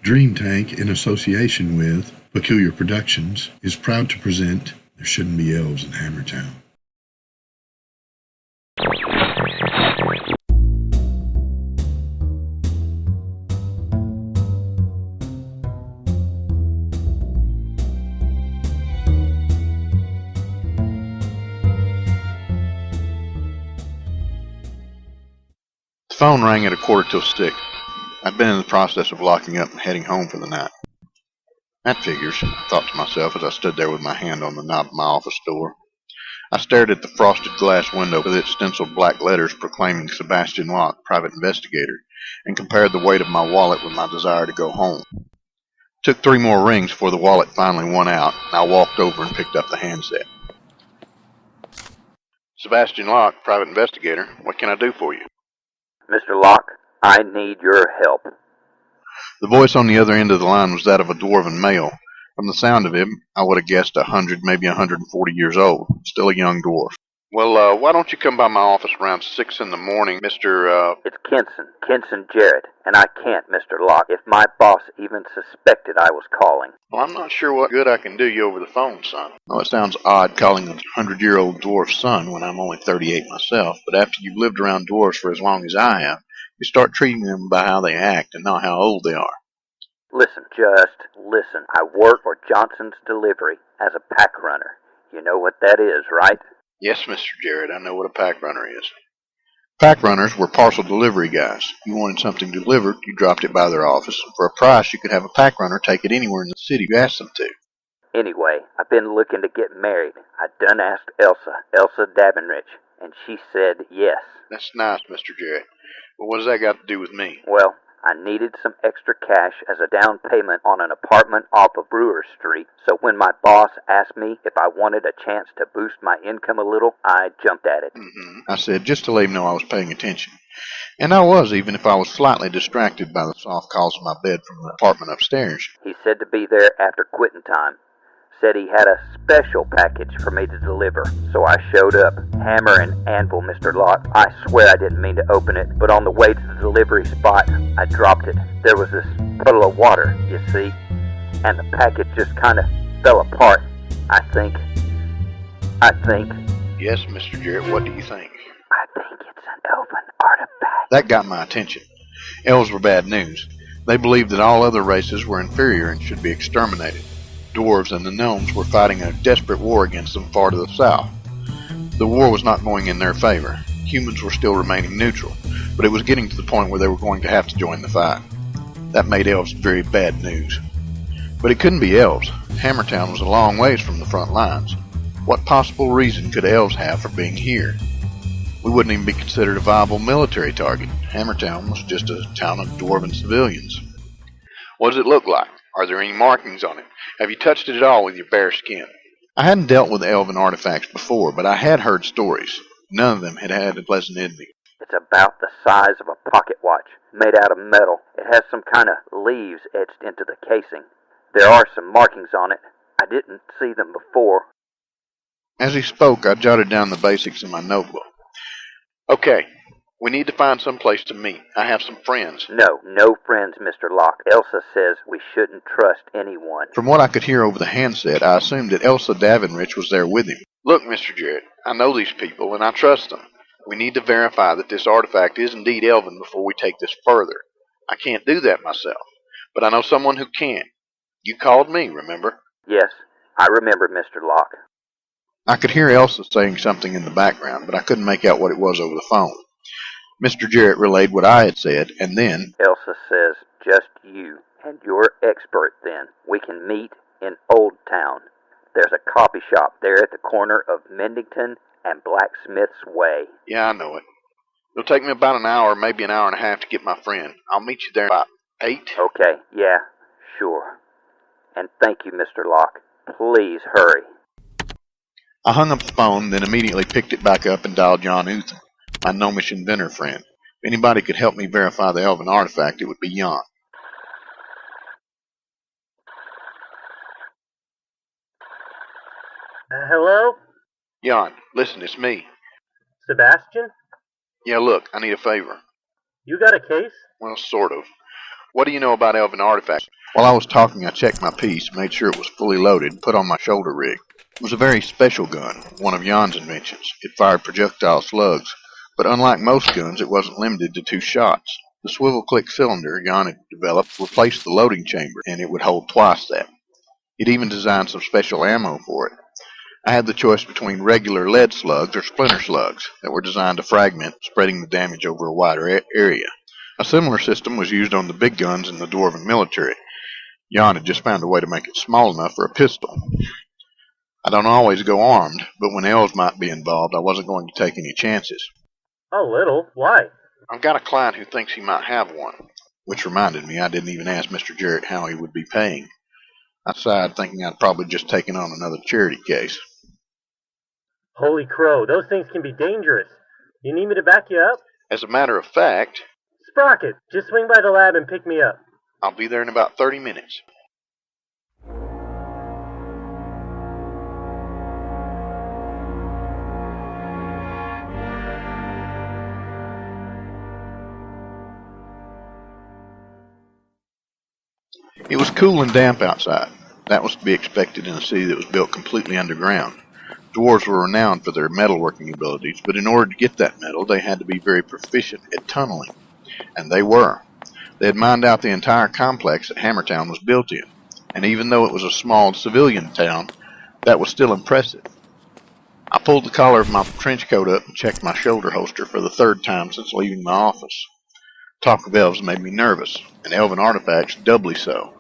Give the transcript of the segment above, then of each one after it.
Dream Tank, in association with Peculiar Productions, is proud to present There Shouldn't Be Elves in Hammertown. The phone rang at 6:15. I'd been in the process of locking up and heading home for the night. That figures, I thought to myself as I stood there with my hand on the knob of my office door. I stared at the frosted glass window with its stenciled black letters proclaiming Sebastion Locke, private investigator, and compared the weight of my wallet with my desire to go home. It took 3 more rings before the wallet finally won out, and I walked over and picked up the handset. Sebastion Locke, private investigator, what can I do for you? Mr. Locke, I need your help. The voice on the other end of the line was that of a dwarven male. From the sound of him, I would have guessed 100, maybe 140 years old. Still a young dwarf. Well, why don't you come by my office around 6 in the morning, Mr. It's Kenson Jarrett, and I can't, Mr. Locke, if my boss even suspected I was calling. Well, I'm not sure what good I can do you over the phone, son. Well, it sounds odd calling a 100-year-old dwarf son when I'm only 38 myself, but after you've lived around dwarves for as long as I have, you start treating them by how they act and not how old they are. Listen, just listen. I work for Johnson's Delivery as a pack runner. You know what that is, right? Yes, Mr. Jarrett, I know what a pack runner is. Pack runners were parcel delivery guys. You wanted something delivered, you dropped it by their office, and for a price you could have a pack runner take it anywhere in the city you asked them to. Anyway, I've been looking to get married. I done asked Elsa Davenrich, and she said yes. That's nice, Mr. Jarrett. But what does that got to do with me? Well, I needed some extra cash as a down payment on an apartment off of Brewer Street, so when my boss asked me if I wanted a chance to boost my income a little, I jumped at it. I said, just to let him know I was paying attention. And I was, even if I was slightly distracted by the soft calls in my bed from the apartment upstairs. He said to be there after quitting time. Said he had a special package for me to deliver, so I showed up. Hammer and anvil, Mr. Locke. I swear I didn't mean to open it, but on the way to the delivery spot, I dropped it. There was this puddle of water, you see, and the package just kind of fell apart. I think... Yes, Mr. Jarrett, what do you think? I think it's an elven artifact. That got my attention. Elves were bad news. They believed that all other races were inferior and should be exterminated. Dwarves and the gnomes were fighting a desperate war against them far to the south. The war was not going in their favor. Humans were still remaining neutral, but it was getting to the point where they were going to have to join the fight. That made elves very bad news. But it couldn't be elves. Hammertown was a long ways from the front lines. What possible reason could elves have for being here? We wouldn't even be considered a viable military target. Hammertown was just a town of dwarven civilians. What does it look like? Are there any markings on it? Have you touched it at all with your bare skin? I hadn't dealt with elven artifacts before, but I had heard stories. None of them had had a pleasant ending. It's about the size of a pocket watch, made out of metal. It has some kind of leaves etched into the casing. There are some markings on it. I didn't see them before. As he spoke, I jotted down the basics in my notebook. Okay, we need to find some place to meet. I have some friends. No friends, Mr. Locke. Elsa says we shouldn't trust anyone. From what I could hear over the handset, I assumed that Elsa Davenrich was there with him. Look, Mr. Jarrett, I know these people, and I trust them. We need to verify that this artifact is indeed elven before we take this further. I can't do that myself, but I know someone who can. You called me, remember? Yes, I remember, Mr. Locke. I could hear Elsa saying something in the background, but I couldn't make out what it was over the phone. Mr. Jarrett relayed what I had said, and then... Elsa says, just you, and you're expert then. We can meet in Old Town. There's a coffee shop there at the corner of Mendington and Blacksmith's Way. Yeah, I know it. It'll take me about an hour, maybe an hour and a half to get my friend. I'll meet you there about 8. Okay, yeah, sure. And thank you, Mr. Locke. Please hurry. I hung up the phone, then immediately picked it back up and dialed John Uthen, my gnomish inventor friend. If anybody could help me verify the elven artifact, it would be Jan. Hello? Jan, listen, it's me. Sebastian? Yeah, look, I need a favor. You got a case? Well, sort of. What do you know about elven artifacts? While I was talking, I checked my piece, made sure it was fully loaded, and put on my shoulder rig. It was a very special gun, one of Jan's inventions. It fired projectile slugs, but unlike most guns, it wasn't limited to 2 shots. The swivel-click cylinder Jan had developed replaced the loading chamber, and it would hold twice that. He'd even designed some special ammo for it. I had the choice between regular lead slugs or splinter slugs that were designed to fragment, spreading the damage over a wider area. A similar system was used on the big guns in the dwarven military. Jan had just found a way to make it small enough for a pistol. I don't always go armed, but when elves might be involved, I wasn't going to take any chances. A little? Why? I've got a client who thinks he might have one, which reminded me I didn't even ask Mr. Jarrett how he would be paying. I sighed, thinking I'd probably just taken on another charity case. Holy crow, those things can be dangerous. You need me to back you up? As a matter of fact, Sprocket, just swing by the lab and pick me up. I'll be there in about 30 minutes. It was cool and damp outside. That was to be expected in a city that was built completely underground. Dwarves were renowned for their metalworking abilities, but in order to get that metal, they had to be very proficient at tunneling. And they were. They had mined out the entire complex that Hammertown was built in. And even though it was a small civilian town, that was still impressive. I pulled the collar of my trench coat up and checked my shoulder holster for the 3rd time since leaving my office. Talk of elves made me nervous, and elven artifacts doubly so.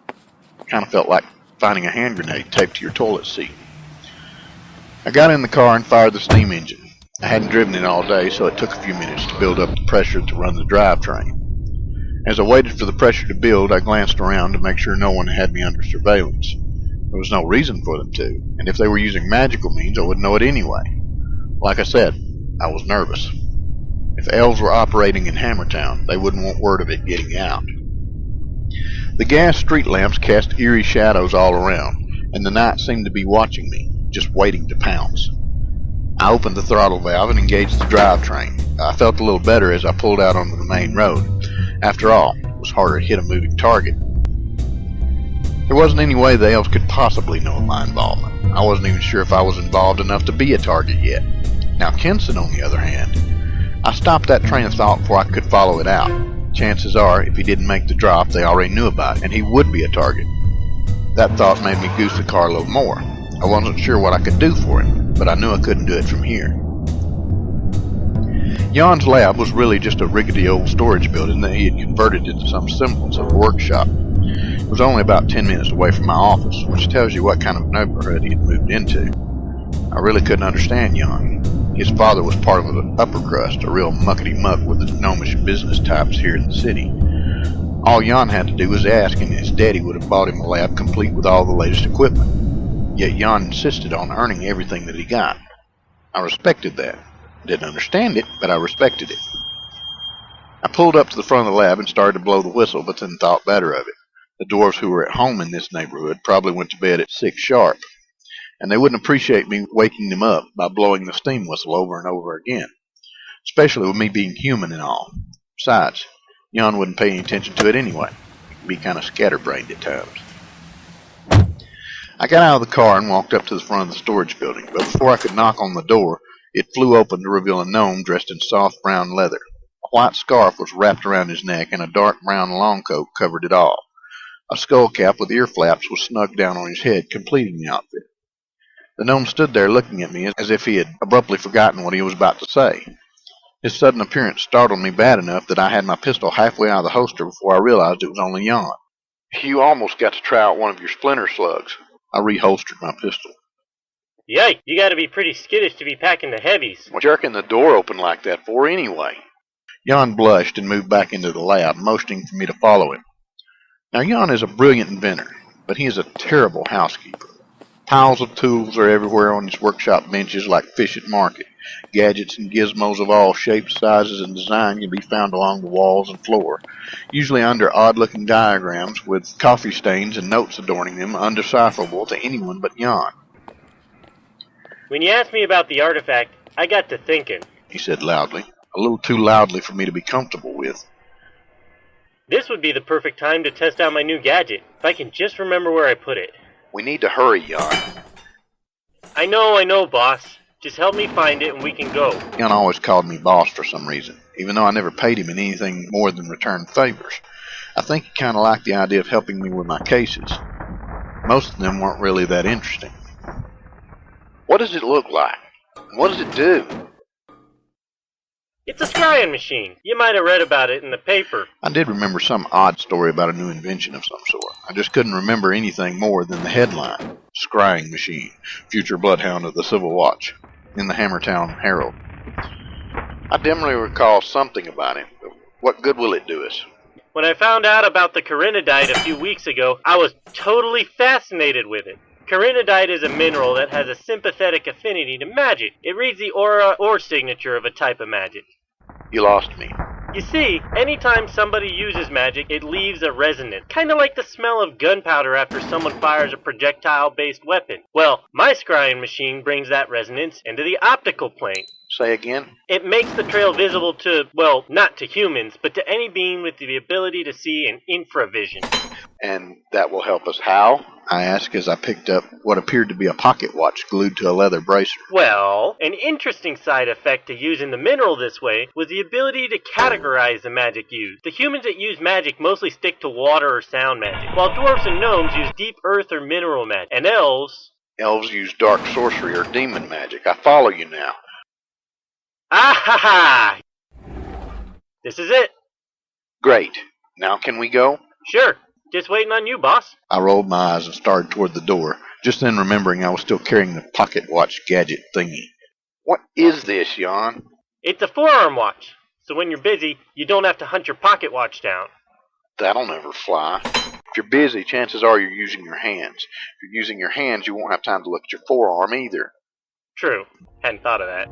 It kind of felt like finding a hand grenade taped to your toilet seat. I got in the car and fired the steam engine. I hadn't driven it all day, so it took a few minutes to build up the pressure to run the drivetrain. As I waited for the pressure to build, I glanced around to make sure no one had me under surveillance. There was no reason for them to, and if they were using magical means, I would know it anyway. Like I said, I was nervous. If elves were operating in Hammertown, they wouldn't want word of it getting out. The gas street lamps cast eerie shadows all around, and the night seemed to be watching me, just waiting to pounce. I opened the throttle valve and engaged the drivetrain. I felt a little better as I pulled out onto the main road. After all, it was harder to hit a moving target. There wasn't any way the elves could possibly know of my involvement. I wasn't even sure if I was involved enough to be a target yet. Now Kenson, on the other hand, I stopped that train of thought before I could follow it out. Chances are, if he didn't make the drop, they already knew about it, and he would be a target. That thought made me goose the car a little more. I wasn't sure what I could do for him, but I knew I couldn't do it from here. Jan's lab was really just a rickety old storage building that he had converted into some semblance of a workshop. It was only about 10 minutes away from my office, which tells you what kind of neighborhood he had moved into. I really couldn't understand Jan. His father was part of the upper crust, a real muckety-muck with the gnomish business types here in the city. All Jan had to do was ask, and his daddy would have bought him a lab complete with all the latest equipment. Yet Jan insisted on earning everything that he got. I respected that. I didn't understand it, but I respected it. I pulled up to the front of the lab and started to blow the whistle, but then thought better of it. The dwarves who were at home in this neighborhood probably went to bed at 6 sharp, and they wouldn't appreciate me waking them up by blowing the steam whistle over and over again, especially with me being human and all. Besides, Jan wouldn't pay any attention to it anyway. He could be kind of scatterbrained at times. I got out of the car and walked up to the front of the storage building, but before I could knock on the door, it flew open to reveal a gnome dressed in soft brown leather. A white scarf was wrapped around his neck, and a dark brown long coat covered it all. A skull cap with ear flaps was snug down on his head, completing the outfit. The gnome stood there looking at me as if he had abruptly forgotten what he was about to say. His sudden appearance startled me bad enough that I had my pistol halfway out of the holster before I realized it was only Jan. You almost got to try out one of your splinter slugs. I reholstered my pistol. Yike, you gotta be pretty skittish to be packing the heavies. What jerking the door open like that for anyway? Jan blushed and moved back into the lab, motioning for me to follow him. Now Jan is a brilliant inventor, but he is a terrible housekeeper. Piles of tools are everywhere on his workshop benches like fish at market. Gadgets and gizmos of all shapes, sizes, and design can be found along the walls and floor, usually under odd-looking diagrams with coffee stains and notes adorning them, undecipherable to anyone but Jan. When you asked me about the artifact, I got to thinking, he said loudly, a little too loudly for me to be comfortable with. This would be the perfect time to test out my new gadget, if I can just remember where I put it. We need to hurry, Jan. I know, boss. Just help me find it and we can go. Jan always called me boss for some reason, even though I never paid him in anything more than return favors. I think he kind of liked the idea of helping me with my cases. Most of them weren't really that interesting. What does it look like? What does it do? It's a scrying machine. You might have read about it in the paper. I did remember some odd story about a new invention of some sort. I just couldn't remember anything more than the headline. Scrying machine. Future bloodhound of the Civil Watch. In the Hammertown Herald. I dimly recall something about him. What good will it do us? When I found out about the Corinidite a few weeks ago, I was totally fascinated with it. Corinidite is a mineral that has a sympathetic affinity to magic. It reads the aura or signature of a type of magic. You lost me. You see, anytime somebody uses magic, it leaves a resonance. Kind of like the smell of gunpowder after someone fires a projectile-based weapon. Well, my scrying machine brings that resonance into the optical plane. Say again? It makes the trail visible to, well, not to humans, but to any being with the ability to see in infravision. And that will help us how? I asked as I picked up what appeared to be a pocket watch glued to a leather bracer. Well, an interesting side effect to using the mineral this way was the ability to categorize the magic used. The humans that use magic mostly stick to water or sound magic, while dwarves and gnomes use deep earth or mineral magic, and elves... Elves use dark sorcery or demon magic. I follow you now. Ah ha ha! This is it. Great. Now can we go? Sure. Just waiting on you, boss. I rolled my eyes and started toward the door, just then remembering I was still carrying the pocket watch gadget thingy. What is this, Jan? It's a forearm watch, so when you're busy, you don't have to hunt your pocket watch down. That'll never fly. If you're busy, chances are you're using your hands. If you're using your hands, you won't have time to look at your forearm either. True. Hadn't thought of that.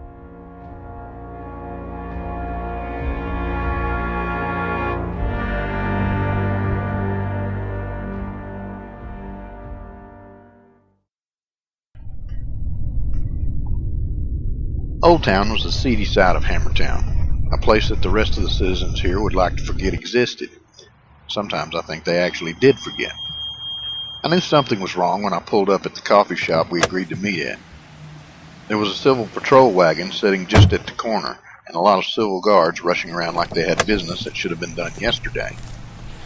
Old Town was the seedy side of Hammertown, a place that the rest of the citizens here would like to forget existed. Sometimes I think they actually did forget. I knew something was wrong when I pulled up at the coffee shop we agreed to meet at. There was a civil patrol wagon sitting just at the corner, and a lot of civil guards rushing around like they had business that should have been done yesterday.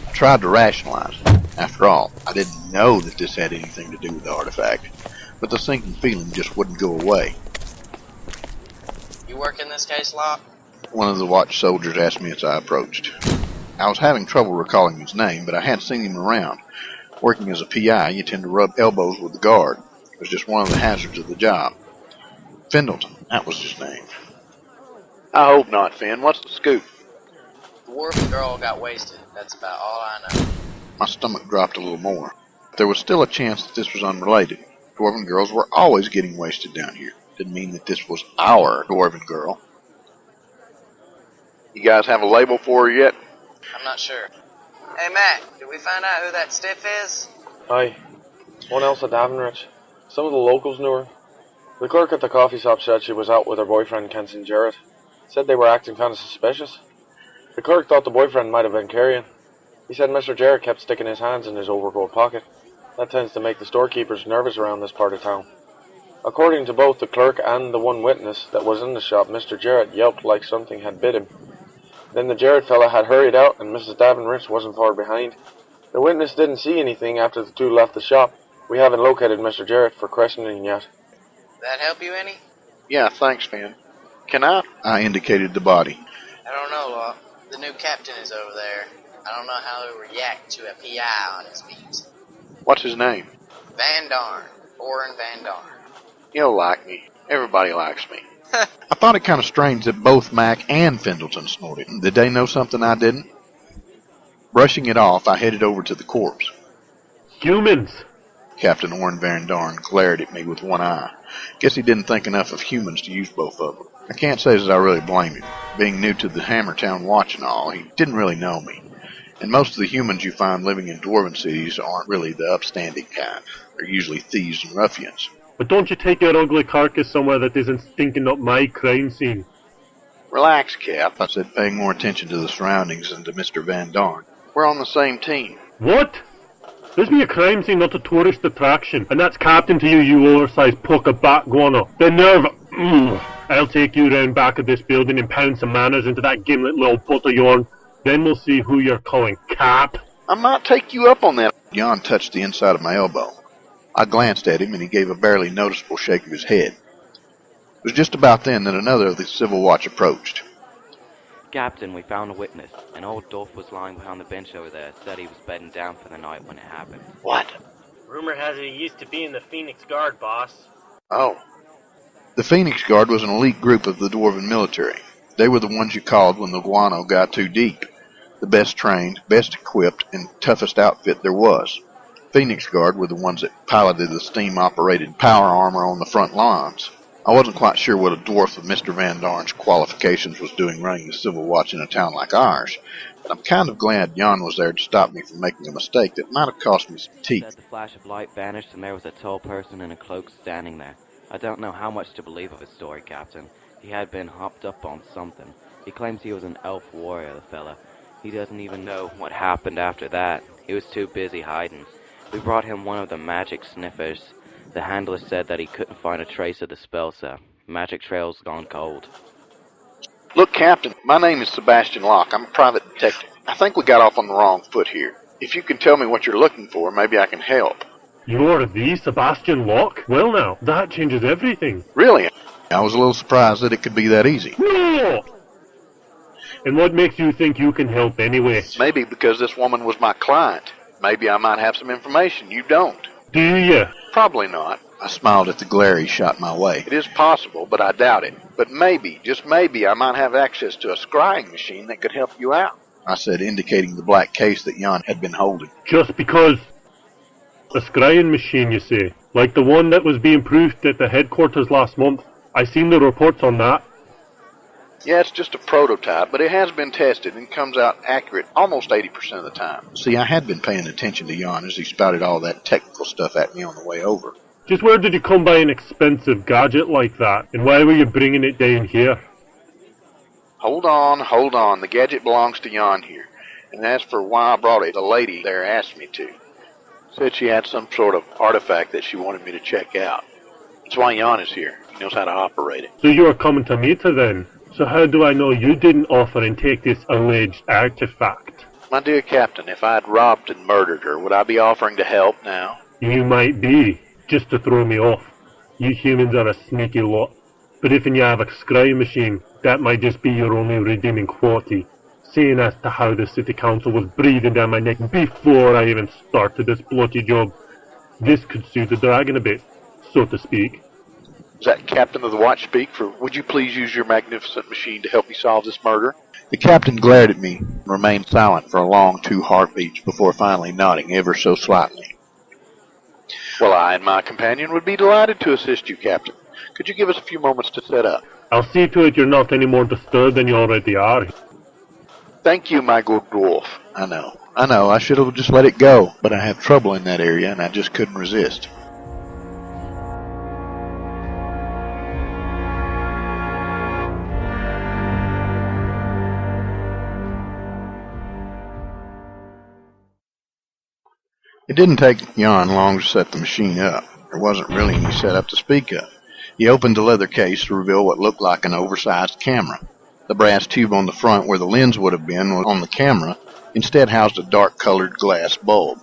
I tried to rationalize. After all, I didn't know that this had anything to do with the artifact, but the sinking feeling just wouldn't go away. You work in this case, Locke? One of the watch soldiers asked me as I approached. I was having trouble recalling his name, but I had seen him around. Working as a PI, you tend to rub elbows with the guard. It was just one of the hazards of the job. Findleton, that was his name. I hope not, Finn. What's the scoop? The dwarven girl got wasted. That's about all I know. My stomach dropped a little more. There was still a chance that this was unrelated. Dwarven girls were always getting wasted down here. Didn't mean that this was our dwarven girl. You guys have a label for her yet? I'm not sure. Hey, Matt, did we find out who that stiff is? Aye. One else at Davenrich. Some of the locals knew her. The clerk at the coffee shop said she was out with her boyfriend, Kenton Jarrett. Said they were acting kind of suspicious. The clerk thought the boyfriend might have been carrying. He said Mr. Jarrett kept sticking his hands in his overcoat pocket. That tends to make the storekeepers nervous around this part of town. According to both the clerk and the one witness that was in the shop, Mr. Jarrett yelped like something had bit him. Then the Jarrett fella had hurried out and Mrs. Davenrich wasn't far behind. The witness didn't see anything after the two left the shop. We haven't located Mr. Jarrett for questioning yet. That help you any? Yeah, thanks, Finn. Can I? I indicated the body. I don't know, Locke. The new captain is over there. I don't know how he'll react to a PI on his feet. What's his name? Van Darn. Oren Van Darn. You'll like me. Everybody likes me. I thought it kind of strange that both Mac and Findleton snorted. Did they know something I didn't? Brushing it off, I headed over to the corpse. Humans! Captain Oren Van Darn glared at me with one eye. Guess he didn't think enough of humans to use both of them. I can't say that I really blame him. Being new to the Hammertown watch and all, he didn't really know me. And most of the humans you find living in dwarven cities aren't really the upstanding kind. They're usually thieves and ruffians. But don't you take your ugly carcass somewhere that isn't stinking up my crime scene? Relax, Cap, I said, paying more attention to the surroundings than to Mr. Van Darn. We're on the same team. What? This be a crime scene, not a tourist attraction, and that's captain to you, you oversized puck of bat guano. The nerve. I'll take you round back of this building and pound some manners into that gimlet little butt of yourn. Then we'll see who you're calling Cap. I might take you up on that. Jan touched the inside of my elbow. I glanced at him, and he gave a barely noticeable shake of his head. It was just about then that another of the Civil Watch approached. Captain, we found a witness. An old dwarf was lying behind the bench over there. Said he was bedding down for the night when it happened. What? Rumor has it he used to be in the Phoenix Guard, boss. Oh. The Phoenix Guard was an elite group of the dwarven military. They were the ones you called when the guano got too deep. The best trained, best equipped, and toughest outfit there was. Phoenix Guard were the ones that piloted the steam-operated power armor on the front lines. I wasn't quite sure what a dwarf of Mr. Van Darn's qualifications was doing running the Civil Watch in a town like ours, but I'm kind of glad Jan was there to stop me from making a mistake that might have cost me some teeth. Said the flash of light vanished and there was a tall person in a cloak standing there. I don't know how much to believe of his story, Captain. He had been hopped up on something. He claims he was an elf warrior, the fella. He doesn't even know what happened after that. He was too busy hiding. We brought him one of the magic sniffers. The handler said that he couldn't find a trace of the spell, sir. Magic trail's gone cold. Look, Captain, my name is Sebastion Locke. I'm a private detective. I think we got off on the wrong foot here. If you can tell me what you're looking for, maybe I can help. You're the Sebastion Locke? Well now, that changes everything. Really? I was a little surprised that it could be that easy. No! And what makes you think you can help anyway? Maybe because this woman was my client. Maybe I might have some information you don't. Do you? Probably not. I smiled at the glare he shot my way. It is possible, but I doubt it. But maybe, just maybe, I might have access to a scrying machine that could help you out, I said, indicating the black case that Jan had been holding. Just because... A scrying machine, you say? Like the one that was being proofed at the headquarters last month? I seen the reports on that. Yeah, it's just a prototype, but it has been tested and comes out accurate almost 80% of the time. See, I had been paying attention to Jan as he spouted all that technical stuff at me on the way over. Just where did you come by an expensive gadget like that? And why were you bringing it down here? Hold on. The gadget belongs to Jan here. And as for why I brought it, the lady there asked me to. Said she had some sort of artifact that she wanted me to check out. That's why Jan is here. He knows how to operate it. So you are coming to meet her then? So how do I know you didn't offer and take this alleged artifact? My dear Captain, if I had robbed and murdered her, would I be offering to help now? You might be, just to throw me off. You humans are a sneaky lot. But if you have a scrying machine, that might just be your only redeeming quality. Seeing as to how the city council was breathing down my neck before I even started this bloody job. This could suit the dragon a bit, so to speak. Is that Captain of the Watch speak for, would you please use your magnificent machine to help me solve this murder? The captain glared at me and remained silent for a long 2 heartbeats before finally nodding ever so slightly. Well, I and my companion would be delighted to assist you, Captain. Could you give us a few moments to set up? I'll see to it you're not any more disturbed than you already are. Thank you, my good dwarf. I know, I should have just let it go, but I have trouble in that area and I just couldn't resist. It didn't take Jan long to set the machine up. There wasn't really any setup to speak of. He opened the leather case to reveal what looked like an oversized camera. The brass tube on the front where the lens would have been on the camera instead housed a dark-colored glass bulb.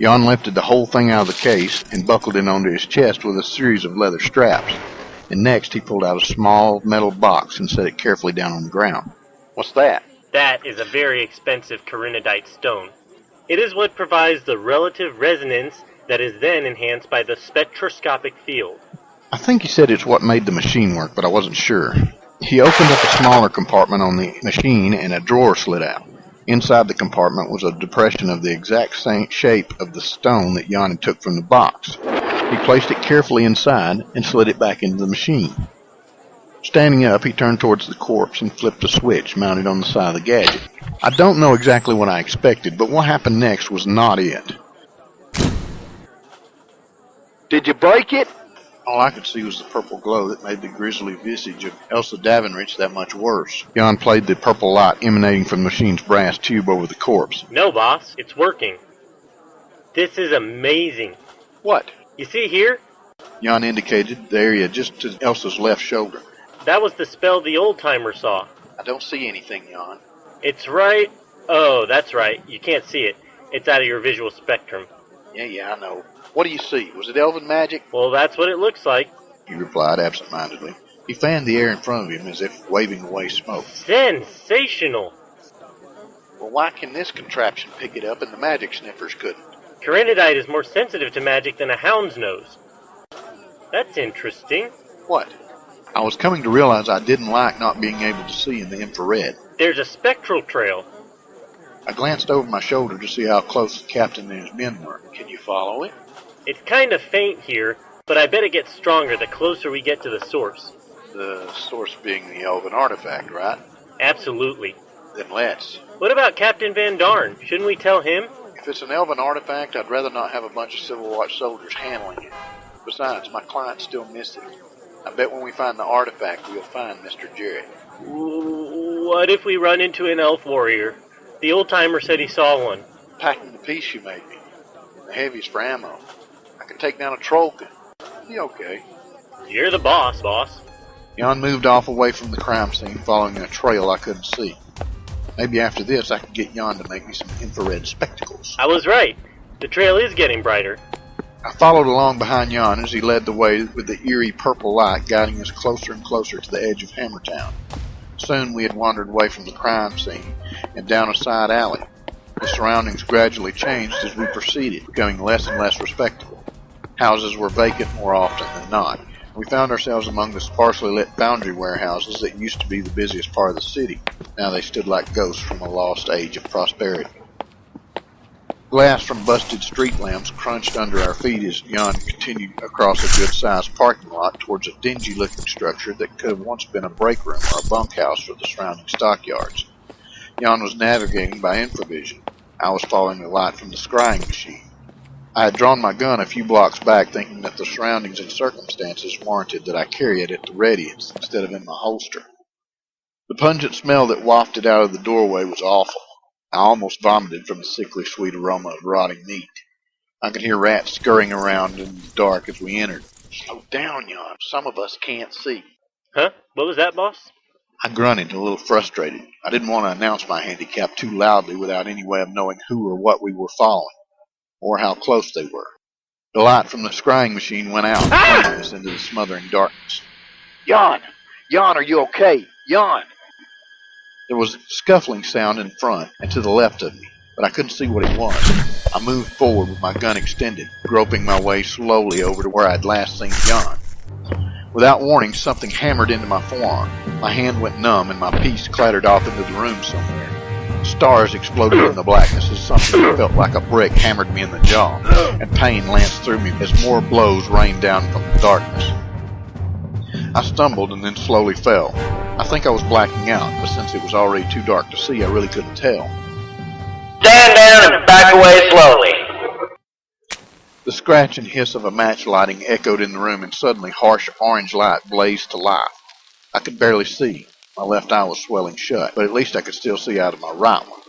Jan lifted the whole thing out of the case and buckled it onto his chest with a series of leather straps. And next he pulled out a small metal box and set it carefully down on the ground. What's that? That is a very expensive Corinodite stone. It is what provides the relative resonance that is then enhanced by the spectroscopic field. I think he said it's what made the machine work, but I wasn't sure. He opened up a smaller compartment on the machine and a drawer slid out. Inside the compartment was a depression of the exact same shape of the stone that Jan took from the box. He placed it carefully inside and slid it back into the machine. Standing up, he turned towards the corpse and flipped a switch mounted on the side of the gadget. I don't know exactly what I expected, but what happened next was not it. Did you break it? All I could see was the purple glow that made the grisly visage of Elsa Davenrich that much worse. Jan played the purple light emanating from the machine's brass tube over the corpse. No, boss, it's working. This is amazing. What? You see here? Jan indicated the area just to Elsa's left shoulder. That was the spell the old-timer saw. I don't see anything, Jan. It's right... Oh, that's right. You can't see it. It's out of your visual spectrum. Yeah, I know. What do you see? Was it elven magic? Well, that's what it looks like. He replied absent-mindedly. He fanned the air in front of him as if waving away smoke. Sensational! Well, why can this contraption pick it up and the magic sniffers couldn't? Kyrenidite is more sensitive to magic than a hound's nose. That's interesting. What? I was coming to realize I didn't like not being able to see in the infrared. There's a spectral trail. I glanced over my shoulder to see how close the captain and his men were. Can you follow it? It's kind of faint here, but I bet it gets stronger the closer we get to the source. The source being the elven artifact, right? Absolutely. Then let's. What about Captain Van Darn? Shouldn't we tell him? If it's an elven artifact, I'd rather not have a bunch of Civil Watch soldiers handling it. Besides, my client's still missing. I bet when we find the artifact, we'll find Mr. Jarrett. What if we run into an elf warrior? The old-timer said he saw one. Packing the piece you made me. The heaviest for ammo. I can take down a trollkin. Be okay. You're the boss. Jan moved off away from the crime scene, following a trail I couldn't see. Maybe after this, I could get Jan to make me some infrared spectacles. I was right. The trail is getting brighter. I followed along behind Jan as he led the way with the eerie purple light guiding us closer and closer to the edge of Hammertown. Soon we had wandered away from the crime scene and down a side alley. The surroundings gradually changed as we proceeded, becoming less and less respectable. Houses were vacant more often than not. We found ourselves among the sparsely lit foundry warehouses that used to be the busiest part of the city. Now they stood like ghosts from a lost age of prosperity. Glass from busted street lamps crunched under our feet as Jan continued across a good-sized parking lot towards a dingy-looking structure that could have once been a break room or a bunkhouse for the surrounding stockyards. Jan was navigating by infravision. I was following the light from the scrying machine. I had drawn my gun a few blocks back, thinking that the surroundings and circumstances warranted that I carry it at the ready instead of in my holster. The pungent smell that wafted out of the doorway was awful. I almost vomited from the sickly sweet aroma of rotting meat. I could hear rats scurrying around in the dark as we entered. Slow down, Jan. Some of us can't see. Huh? What was that, boss? I grunted, a little frustrated. I didn't want to announce my handicap too loudly without any way of knowing who or what we were following, or how close they were. The light from the scrying machine went out, plunging us into the smothering darkness. Jan! Jan, are you okay? Jan! There was a scuffling sound in front and to the left of me, but I couldn't see what it was. I moved forward with my gun extended, groping my way slowly over to where I'd last seen Jan. Without warning, something hammered into my forearm. My hand went numb and my piece clattered off into the room somewhere. Stars exploded in the blackness as something that felt like a brick hammered me in the jaw, and pain lanced through me as more blows rained down from the darkness. I stumbled and then slowly fell. I think I was blacking out, but since it was already too dark to see, I really couldn't tell. Stand down and back away slowly. The scratch and hiss of a match lighting echoed in the room, and suddenly harsh orange light blazed to life. I could barely see. My left eye was swelling shut, but at least I could still see out of my right one.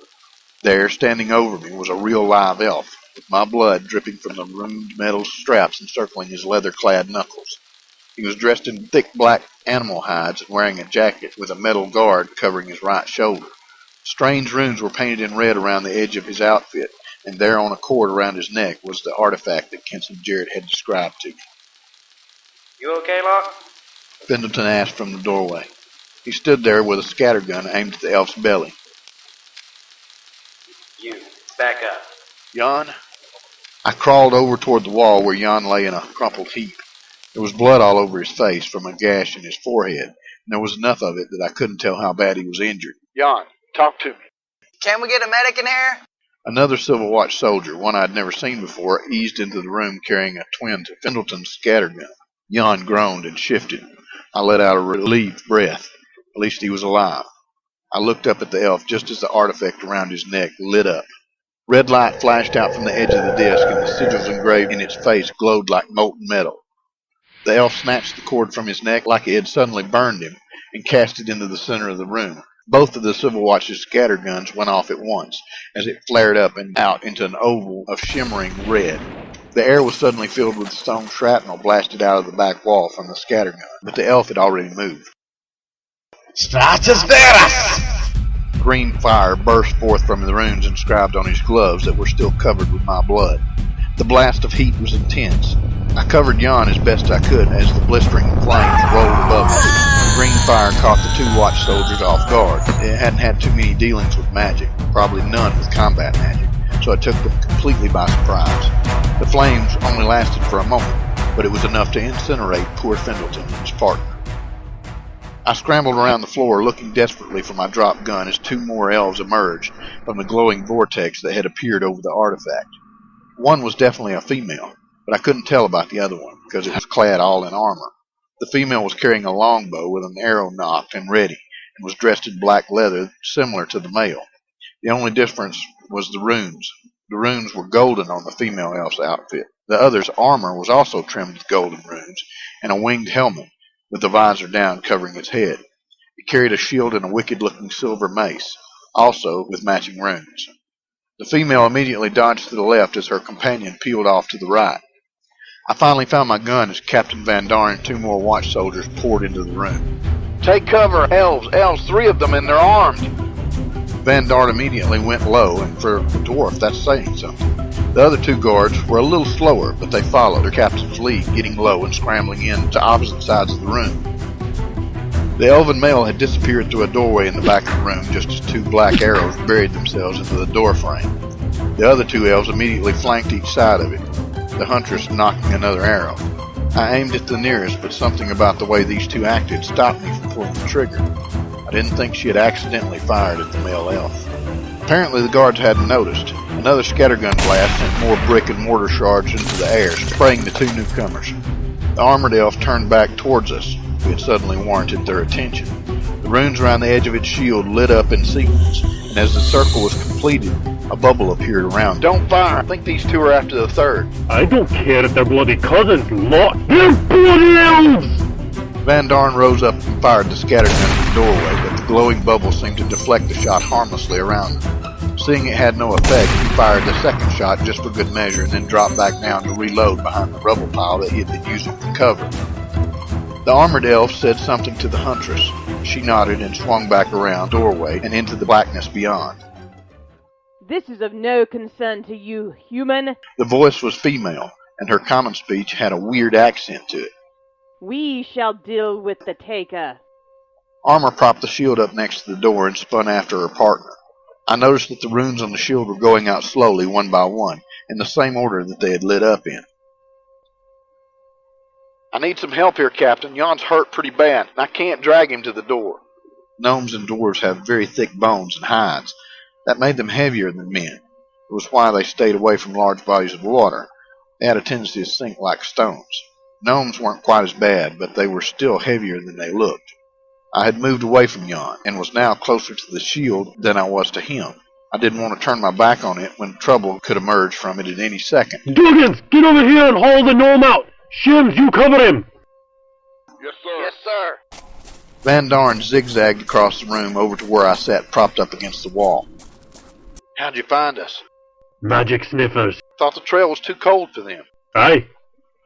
There, standing over me, was a real live elf, with my blood dripping from the ruined metal straps encircling his leather-clad knuckles. He was dressed in thick black animal hides and wearing a jacket with a metal guard covering his right shoulder. Strange runes were painted in red around the edge of his outfit, and there on a cord around his neck was the artifact that Kenton Jarrett had described to me. You okay, Locke? Pendleton asked from the doorway. He stood there with a scattergun aimed at the elf's belly. You, back up. Jan? I crawled over toward the wall where Jan lay in a crumpled heap. There was blood all over his face from a gash in his forehead, and there was enough of it that I couldn't tell how bad he was injured. Jan, talk to me. Can we get a medic in here? Another Civil Watch soldier, one I'd never seen before, eased into the room carrying a twin to Pendleton's scattergun. Jan groaned and shifted. I let out a relieved breath. At least he was alive. I looked up at the elf just as the artifact around his neck lit up. Red light flashed out from the edge of the disc, and the sigils engraved in its face glowed like molten metal. The elf snatched the cord from his neck like it had suddenly burned him and cast it into the center of the room. Both of the Civil Watch's scatter guns went off at once as it flared up and out into an oval of shimmering red. The air was suddenly filled with stone shrapnel blasted out of the back wall from the scatter gun, but the elf had already moved. Stratus Veras! Green fire burst forth from the runes inscribed on his gloves that were still covered with my blood. The blast of heat was intense. I covered Jan as best I could as the blistering flames rolled above us. The green fire caught the two watch soldiers off guard. They hadn't had too many dealings with magic, probably none with combat magic, so it took them completely by surprise. The flames only lasted for a moment, but it was enough to incinerate poor Fendleton and his partner. I scrambled around the floor looking desperately for my dropped gun as two more elves emerged from the glowing vortex that had appeared over the artifact. One was definitely a female, but I couldn't tell about the other one because it was clad all in armor. The female was carrying a longbow with an arrow nocked and ready, and was dressed in black leather similar to the male. The only difference was the runes. The runes were golden on the female elf's outfit. The other's armor was also trimmed with golden runes, and a winged helmet with the visor down covering its head. It carried a shield and a wicked-looking silver mace, also with matching runes. The female immediately dodged to the left as her companion peeled off to the right. I finally found my gun as Captain Van Darn and two more watch soldiers poured into the room. "Take cover, elves! Elves, 3 of them, and they're armed!" Van Darn immediately went low, and for a dwarf, that's saying something. The other 2 guards were a little slower, but they followed their captain's lead, getting low and scrambling in to opposite sides of the room. The elven male had disappeared through a doorway in the back of the room just as 2 black arrows buried themselves into the doorframe. The other 2 elves immediately flanked each side of it, the huntress knocking another arrow. I aimed at the nearest, but something about the way these 2 acted stopped me from pulling the trigger. I didn't think she had accidentally fired at the male elf. Apparently the guards hadn't noticed. Another scattergun blast sent more brick and mortar shards into the air, spraying the 2 newcomers. The armored elf turned back towards us. We had suddenly warranted their attention. The runes around the edge of its shield lit up in sequence, and as the circle was completed, a bubble appeared around. "Don't fire! I think these 2 are after the 3rd. I don't care if they're bloody cousins, Locke. They're bloody elves! Van Darn rose up and fired the scattergun at the doorway, but the glowing bubble seemed to deflect the shot harmlessly around them. Seeing it had no effect, he fired the 2nd shot just for good measure and then dropped back down to reload behind the rubble pile that he had been using for cover. The armored elf said something to the huntress. She nodded and swung back around the doorway and into the blackness beyond. "This is of no concern to you, human." The voice was female, and her common speech had a weird accent to it. "We shall deal with the taker." Armor propped the shield up next to the door and spun after her partner. I noticed that the runes on the shield were going out slowly, one by one, in the same order that they had lit up in. "I need some help here, Captain. Jan's hurt pretty bad, and I can't drag him to the door." Gnomes and dwarves have very thick bones and hides. That made them heavier than men. It was why they stayed away from large bodies of water. They had a tendency to sink like stones. Gnomes weren't quite as bad, but they were still heavier than they looked. I had moved away from Jan, and was now closer to the shield than I was to him. I didn't want to turn my back on it when trouble could emerge from it at any second. Duggins, get over here and haul the gnome out! Shims, you cover him! Yes, sir. Yes, sir. Van Darn zigzagged across the room over to where I sat propped up against the wall. "How'd you find us?" Magic sniffers. "Thought the trail was too cold for them." Aye.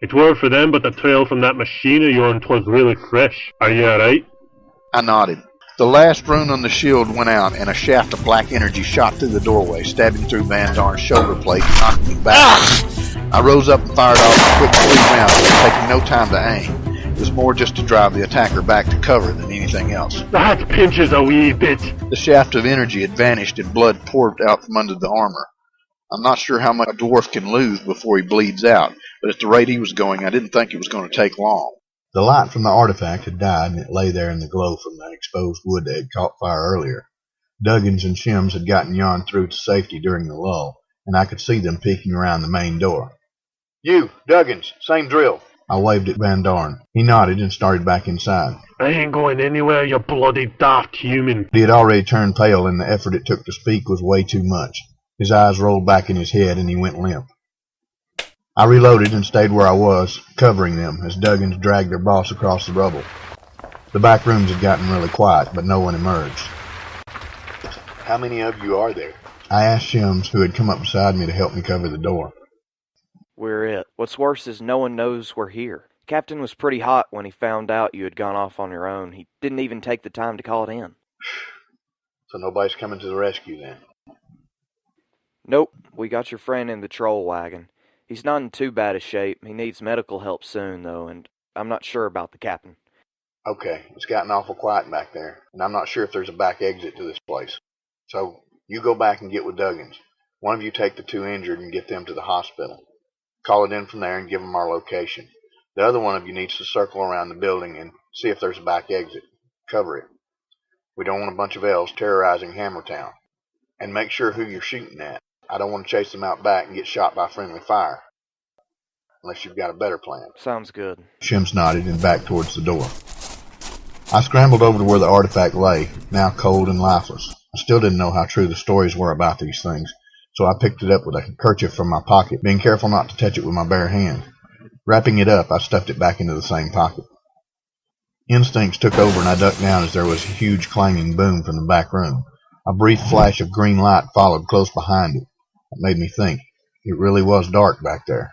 It were for them, but the trail from that machine of yourn 'twas really fresh. Are you alright? I nodded. The last rune on the shield went out, and a shaft of black energy shot through the doorway, stabbing through Van Darn's shoulder plate and knocking me back. I rose up and fired off a quick 3 rounds, taking no time to aim. It was more just to drive the attacker back to cover than anything else. That pinches a wee bit. The shaft of energy had vanished and blood poured out from under the armor. I'm not sure how much a dwarf can lose before he bleeds out, but at the rate he was going, I didn't think it was going to take long. The light from the artifact had died, and it lay there in the glow from the exposed wood that had caught fire earlier. Duggins and Shims had gotten Jan through to safety during the lull, and I could see them peeking around the main door. "You, Duggins, same drill." I waved at Van Darn. He nodded and started back inside. I ain't going anywhere, you bloody daft human. He had already turned pale, and the effort it took to speak was way too much. His eyes rolled back in his head, and he went limp. I reloaded and stayed where I was, covering them as Duggins dragged their boss across the rubble. The back rooms had gotten really quiet, but no one emerged. How many of you are there? I asked Shims, who had come up beside me to help me cover the door. We're it. What's worse is no one knows we're here. Captain was pretty hot when he found out you had gone off on your own. He didn't even take the time to call it in. So nobody's coming to the rescue then? Nope. We got your friend in the troll wagon. He's not in too bad a shape. He needs medical help soon, though, and I'm not sure about the captain. Okay, it's gotten awful quiet back there, and I'm not sure if there's a back exit to this place. So, you go back and get with Duggins. One of you take the 2 injured and get them to the hospital. Call it in from there and give them our location. The other one of you needs to circle around the building and see if there's a back exit. Cover it. We don't want a bunch of elves terrorizing Hammertown. And make sure who you're shooting at. I don't want to chase them out back and get shot by friendly fire. Unless you've got a better plan. Sounds good. Shims nodded and backed towards the door. I scrambled over to where the artifact lay, now cold and lifeless. I still didn't know how true the stories were about these things, so I picked it up with a kerchief from my pocket, being careful not to touch it with my bare hand. Wrapping it up, I stuffed it back into the same pocket. Instincts took over and I ducked down as there was a huge clanging boom from the back room. A brief flash of green light followed close behind it. It made me think. It really was dark back there.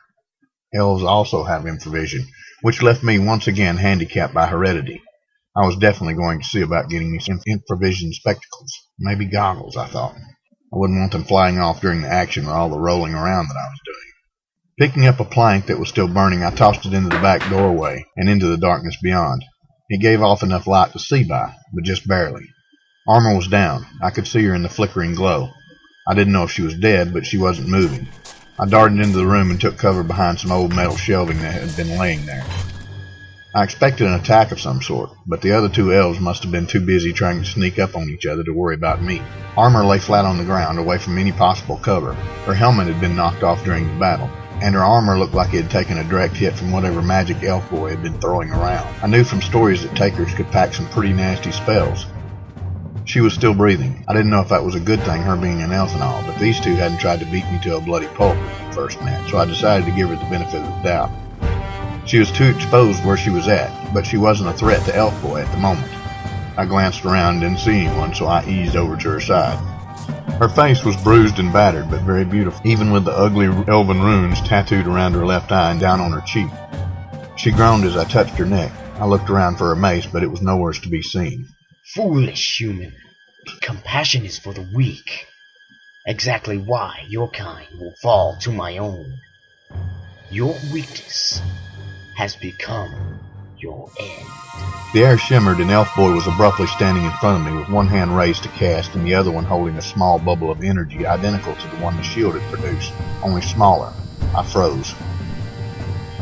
Elves also have infravision, which left me once again handicapped by heredity. I was definitely going to see about getting me some infravision spectacles. Maybe goggles, I thought. I wouldn't want them flying off during the action or all the rolling around that I was doing. Picking up a plank that was still burning, I tossed it into the back doorway and into the darkness beyond. It gave off enough light to see by, but just barely. Armor was down. I could see her in the flickering glow. I didn't know if she was dead, but she wasn't moving. I darted into the room and took cover behind some old metal shelving that had been laying there. I expected an attack of some sort, but the other 2 elves must have been too busy trying to sneak up on each other to worry about me. Armor lay flat on the ground, away from any possible cover. Her helmet had been knocked off during the battle, and her armor looked like it had taken a direct hit from whatever magic elf boy had been throwing around. I knew from stories that takers could pack some pretty nasty spells. She was still breathing. I didn't know if that was a good thing, her being an elf and all, but these 2 hadn't tried to beat me to a bloody pulp as the first match, so I decided to give her the benefit of the doubt. She was too exposed where she was at, but she wasn't a threat to Elf Boy at the moment. I glanced around and didn't see anyone, so I eased over to her side. Her face was bruised and battered, but very beautiful, even with the ugly elven runes tattooed around her left eye and down on her cheek. She groaned as I touched her neck. I looked around for her mace, but it was nowhere to be seen. Foolish human. Compassion is for the weak. Exactly why your kind will fall to my own. Your weakness has become your end. The air shimmered and Elf Boy was abruptly standing in front of me with one hand raised to cast and the other one holding a small bubble of energy identical to the one the shield had produced, only smaller. I froze.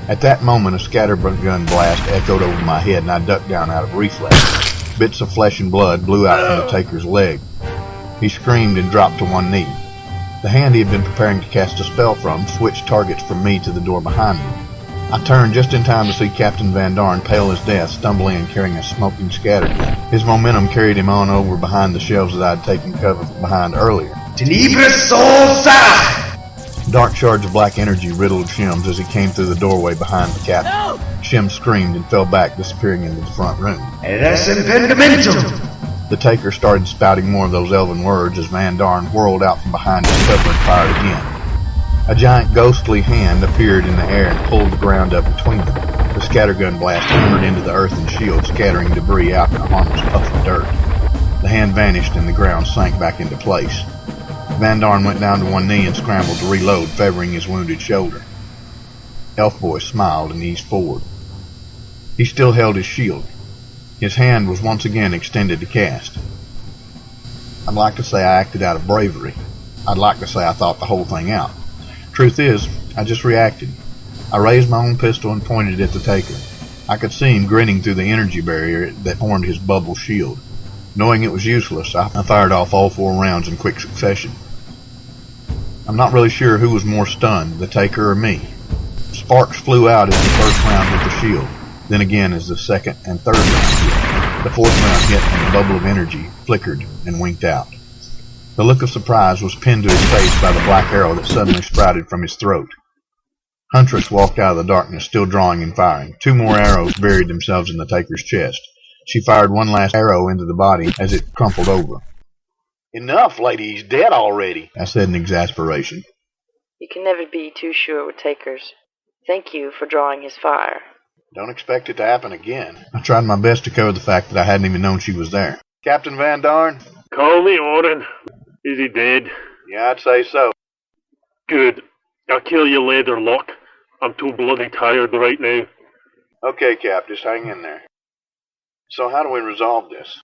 At that moment, a scattergun blast echoed over my head and I ducked down out of reflex. Bits of flesh and blood blew out from the taker's leg. He screamed and dropped to one knee. The hand he had been preparing to cast a spell from switched targets from me to the door behind me. I turned just in time to see Captain Van Dorn, pale as death, stumbling and carrying a smoking scattergun. His momentum carried him on over behind the shelves that I had taken cover behind earlier. Tenebris Soul! Dark shards of black energy riddled Shims as he came through the doorway behind the captain. No! Shims screamed and fell back, disappearing into the front room. The taker started spouting more of those elven words as Van Dorn whirled out from behind his cover and fired again. A giant ghostly hand appeared in the air and pulled the ground up between them. The scattergun blast hammered into the earthen shield, scattering debris out in a harmless puff of dirt. The hand vanished and the ground sank back into place. Van Dorn went down to one knee and scrambled to reload, favoring his wounded shoulder. Elf Boy smiled and eased forward. He still held his shield. His hand was once again extended to cast. I'd like to say I acted out of bravery. I'd like to say I thought the whole thing out. Truth is, I just reacted. I raised my own pistol and pointed it at the taker. I could see him grinning through the energy barrier that formed his bubble shield. Knowing it was useless, I fired off all 4 rounds in quick succession. I'm not really sure who was more stunned, the taker or me. Sparks flew out as the first round hit the shield, then again as the second and third round hit. The fourth round hit and the bubble of energy flickered and winked out. The look of surprise was pinned to his face by the black arrow that suddenly sprouted from his throat. Huntress walked out of the darkness, still drawing and firing. 2 more arrows buried themselves in the taker's chest. She fired one last arrow into the body as it crumpled over. Enough, lady. He's dead already, I said in exasperation. You can never be too sure with takers. Thank you for drawing his fire. Don't expect it to happen again. I tried my best to cover the fact that I hadn't even known she was there. Captain Van Dorn? Call me Oren. Is he dead? Yeah, I'd say so. Good. I'll kill you later, Locke. I'm too bloody tired right now. Okay, Cap, just hang in there. So how do we resolve this?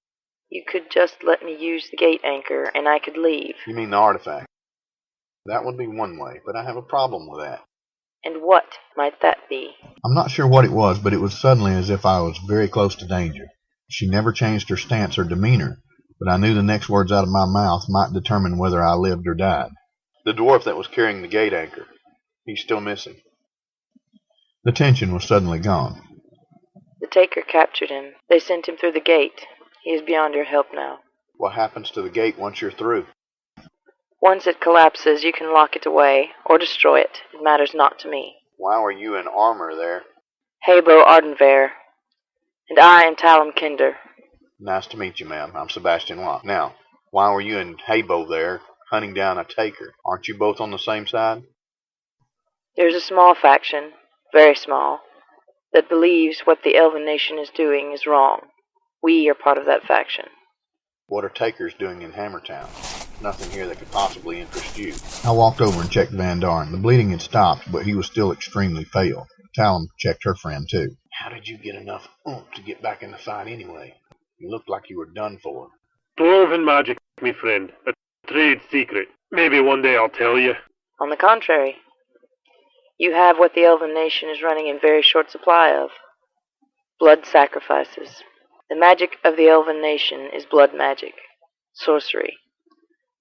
You could just let me use the gate anchor, and I could leave. You mean the artifact? That would be one way, but I have a problem with that. And what might that be? I'm not sure what it was, but it was suddenly as if I was very close to danger. She never changed her stance or demeanor, but I knew the next words out of my mouth might determine whether I lived or died. The dwarf that was carrying the gate anchor. He's still missing. The tension was suddenly gone. The taker captured him. They sent him through the gate. He is beyond your help now. What happens to the gate once you're through? Once it collapses, you can lock it away, or destroy it. It matters not to me. Why were you in armor there? Habo Ardenver. And I am Talum Kinder. Nice to meet you, ma'am. I'm Sebastion Locke. Now, why were you and Habo there, hunting down a taker? Aren't you both on the same side? There's a small faction, very small, that believes what the elven nation is doing is wrong. We are part of that faction. What are takers doing in Hammertown? Nothing here that could possibly interest you. I walked over and checked Van Dorn. The bleeding had stopped, but he was still extremely pale. Talum checked her friend, too. How did you get enough oomph to get back in the fight anyway? You looked like you were done for. Dwarven magic, me friend. A trade secret. Maybe one day I'll tell you. On the contrary, you have what the elven nation is running in very short supply of. Blood sacrifices. The magic of the elven nation is blood magic. Sorcery.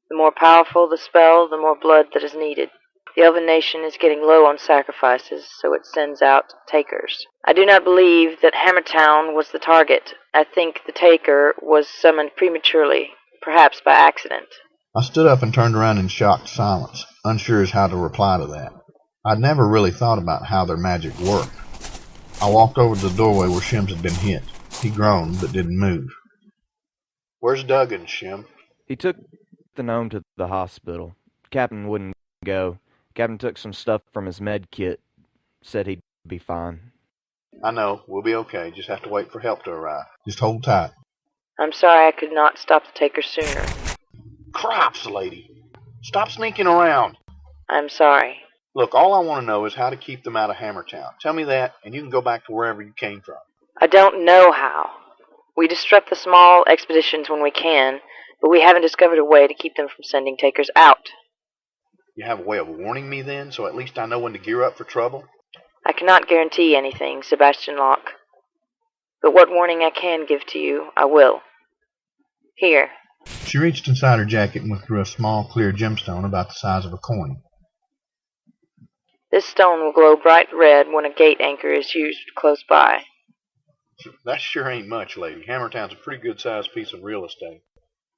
The more powerful the spell, the more blood that is needed. The elven nation is getting low on sacrifices, so it sends out takers. I do not believe that Hammertown was the target. I think the taker was summoned prematurely, perhaps by accident. I stood up and turned around in shocked silence, unsure as how to reply to that. I'd never really thought about how their magic worked. I walked over to the doorway where Shims had been hit. He groaned, but didn't move. Where's Duggan, Shim? He took the gnome to the hospital. Captain wouldn't go. Captain took some stuff from his med kit. Said he'd be fine. I know. We'll be okay. Just have to wait for help to arrive. Just hold tight. I'm sorry I could not stop the taker sooner. Crops, lady. Stop sneaking around. I'm sorry. Look, all I want to know is how to keep them out of Hammertown. Tell me that, and you can go back to wherever you came from. I don't know how. We disrupt the small expeditions when we can, but we haven't discovered a way to keep them from sending takers out. You have a way of warning me then, so at least I know when to gear up for trouble? I cannot guarantee anything, Sebastion Locke. But what warning I can give to you, I will. Here. She reached inside her jacket and withdrew a small, clear gemstone about the size of a coin. This stone will glow bright red when a gate anchor is used close by. That sure ain't much, lady. Hammertown's a pretty good-sized piece of real estate.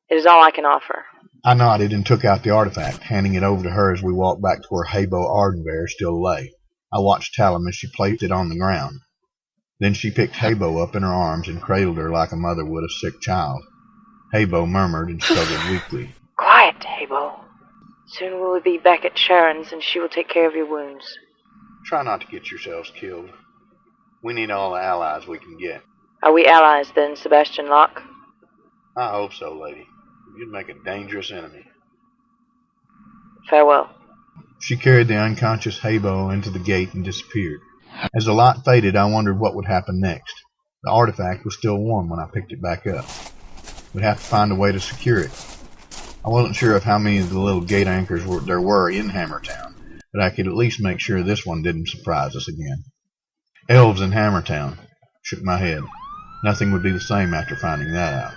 It is all I can offer. I nodded and took out the artifact, handing it over to her as we walked back to where Habo Ardenver still lay. I watched Talum as she placed it on the ground. Then she picked Habo up in her arms and cradled her like a mother would a sick child. Habo murmured and struggled weakly. Quiet, Habo. Soon we'll be back at Sharon's and she will take care of your wounds. Try not to get yourselves killed. We need all the allies we can get. Are we allies then, Sebastion Locke? I hope so, lady. You'd make a dangerous enemy. Farewell. She carried the unconscious Habo into the gate and disappeared. As the light faded, I wondered what would happen next. The artifact was still warm when I picked it back up. We'd have to find a way to secure it. I wasn't sure of how many of the little gate anchors there were in Hammertown, but I could at least make sure this one didn't surprise us again. Elves in Hammertown. Shook my head. Nothing would be the same after finding that out.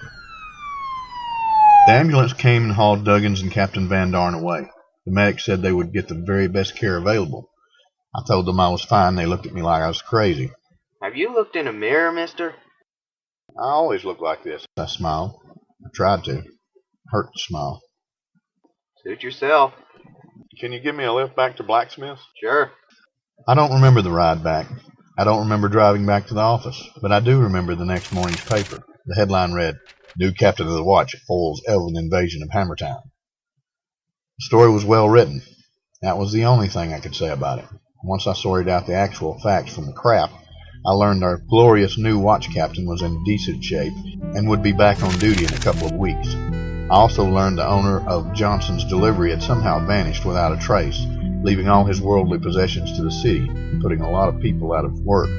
The ambulance came and hauled Duggins and Captain Van Dorn away. The medics said they would get the very best care available. I told them I was fine. They looked at me like I was crazy. Have you looked in a mirror, mister? I always look like this. I smiled. I tried to. Hurt to smile. Suit yourself. Can you give me a lift back to Blacksmith's? Sure. I don't remember the ride back. I don't remember driving back to the office, but I do remember the next morning's paper. The headline read, "New Captain of the Watch foils Elven invasion of Hammertown." The story was well written. That was the only thing I could say about it. Once I sorted out the actual facts from the crap, I learned our glorious new watch captain was in decent shape and would be back on duty in a couple of weeks. I also learned the owner of Johnson's delivery had somehow vanished without a trace, leaving all his worldly possessions to the city, putting a lot of people out of work.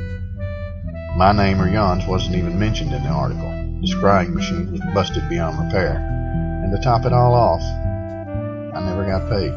My name or Jan's wasn't even mentioned in the article. The scrying machine was busted beyond repair. And to top it all off, I never got paid.